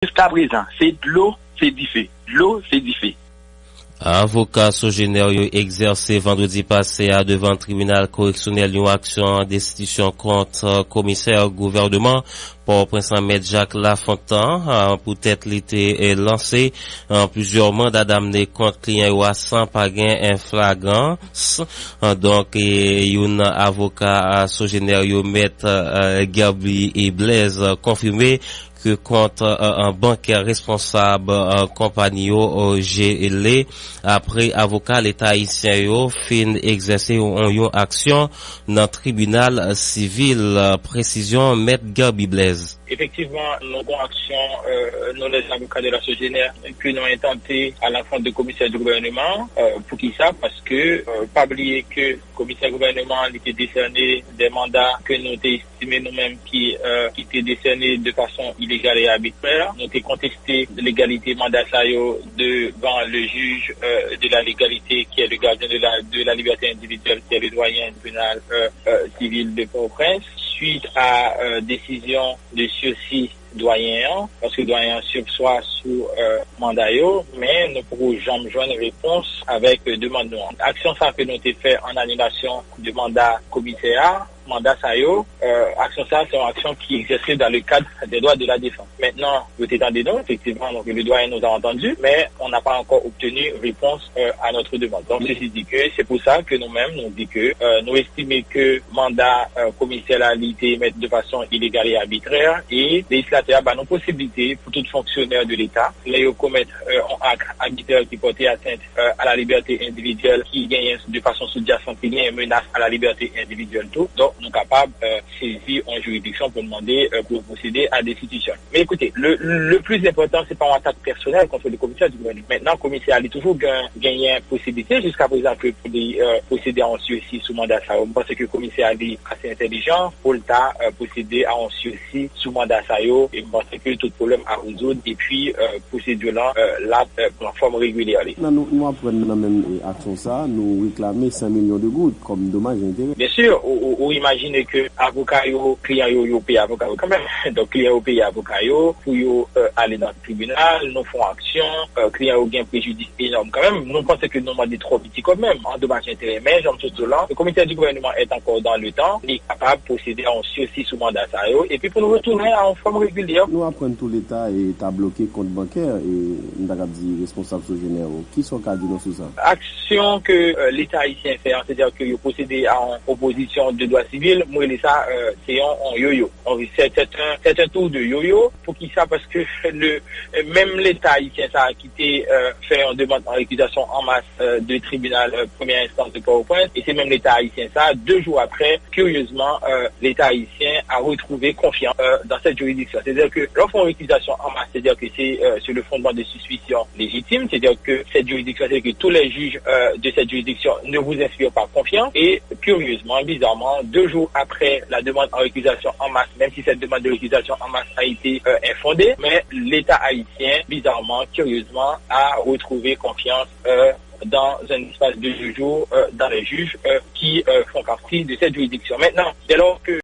Jusqu'à présent, c'est de l'eau, c'est du feu. De l'eau, c'est du feu. Avocat Sogénère exercé vendredi passé devant le tribunal correctionnel une action en destitution contre commissaire gouvernement pour Prince Ahmed Jacques Lafontaine. Peut-être l'été lancé plusieurs mandats d'amener contre client sans pas gain inflagrance. Donc, un avocat Sogénère maître Gabi et Blaise confirmé que contre un bancaire responsable compagnie GLE après avocat l'État haïtien fin exercer une action dans le tribunal civil. Précision maître Gabi Blaise. Effectivement, nous avons action, nous les avocats de la Sogénère, que nous avons tenté à l'encontre du commissaire du gouvernement, pour qui ça, parce que, pas oublier que le commissaire du gouvernement était décerné des mandats que nous avons estimés nous-mêmes qui étaient décernés de façon illégale et arbitraire. Nous avons contesté l'égalité mandat devant le juge de la légalité qui est le gardien de la liberté individuelle, qui est le doyen du tribunal civil de Port-au-Prince, suite à décision de sursis doyen, parce que doyen sursoit sous mandat, mais nous pourrons jamais joindre réponse avec demande. Action ça que nous avons fait en annulation du mandat commissaire. Mandat ça action ça c'est une action qui exerce dans le cadre des droits de la défense. Maintenant, vous étendez donc, effectivement, donc le doyen nous a entendu, mais on n'a pas encore obtenu réponse à notre demande. Donc ceci dit que c'est pour ça que nous-mêmes nous dit que nous estimons que mandat commissaire a été mis de façon illégale et arbitraire et les législateurs nos possibilités pour tout fonctionnaire de l'État les commettre un acte arbitraire qui porte atteinte à la liberté individuelle qui gagne de façon sous-jacente qui gagne menace à la liberté individuelle tout. Donc nous sommes capables de saisir en juridiction pour demander pour procéder à des destitution. Mais écoutez, le plus important, c'est pas une attaque personnelle contre le commissaire du gouvernement. Maintenant, le commissaire a toujours gagné possibilité jusqu'à présent que pour procéder à un sursis sous mandat ça. Parce que le commissaire est assez intelligent pour le temps procéder à un sursis sous mandat ça et je pense que tout problème à résoudre et puis procédure là en forme régulière. Nous apprenons la même action ça, nous réclamer 5 millions de gouttes comme dommage et intérêt. Bien sûr, ou imaginez que avocat client yo paye avocat quand même. Donc client yo paye avocat pour aller dans le tribunal, nous faisons action, client yo gain préjudice énorme quand même. Nous pensons que nous demandons trop petit quand même en dommage et intérêt. Mais j'aime tout là, le comité du gouvernement est encore dans le temps, il est capable de procéder à un sursis sous mandat ça et puis pour nous retourner en forme régulière. Nous apprenons tout l'État est à bloquer compte bancaire et nous avons dit responsable Sogénère. Qui sont cardinaux sur ça? Action que l'État haïtien fait, c'est-à-dire que procéder à une opposition de droit civil, moi ça c'est un yo-yo. C'est un tour de yo-yo pour qui ça parce que même l'État haïtien ça a quitté fait une demande en récusation en masse de tribunal première instance de Port-au-Prince et c'est même l'État haïtien ça 2 jours après curieusement l'État haïtien a retrouvé confiance dans cette juridiction. C'est-à-dire que lorsqu'on récusation en masse, c'est-à-dire que c'est sur le fondement de suspicion légitime, c'est-à-dire que cette juridiction, c'est-à-dire que tous les juges de cette juridiction ne vous inspirent pas confiance et curieusement, bizarrement, 2 jours après la demande en récusation en masse, même si cette demande de récusation en masse a été infondée, mais l'État haïtien, bizarrement, curieusement, a retrouvé confiance dans un espace de 2 jours dans les juges qui font partie de cette juridiction. Maintenant, dès lors que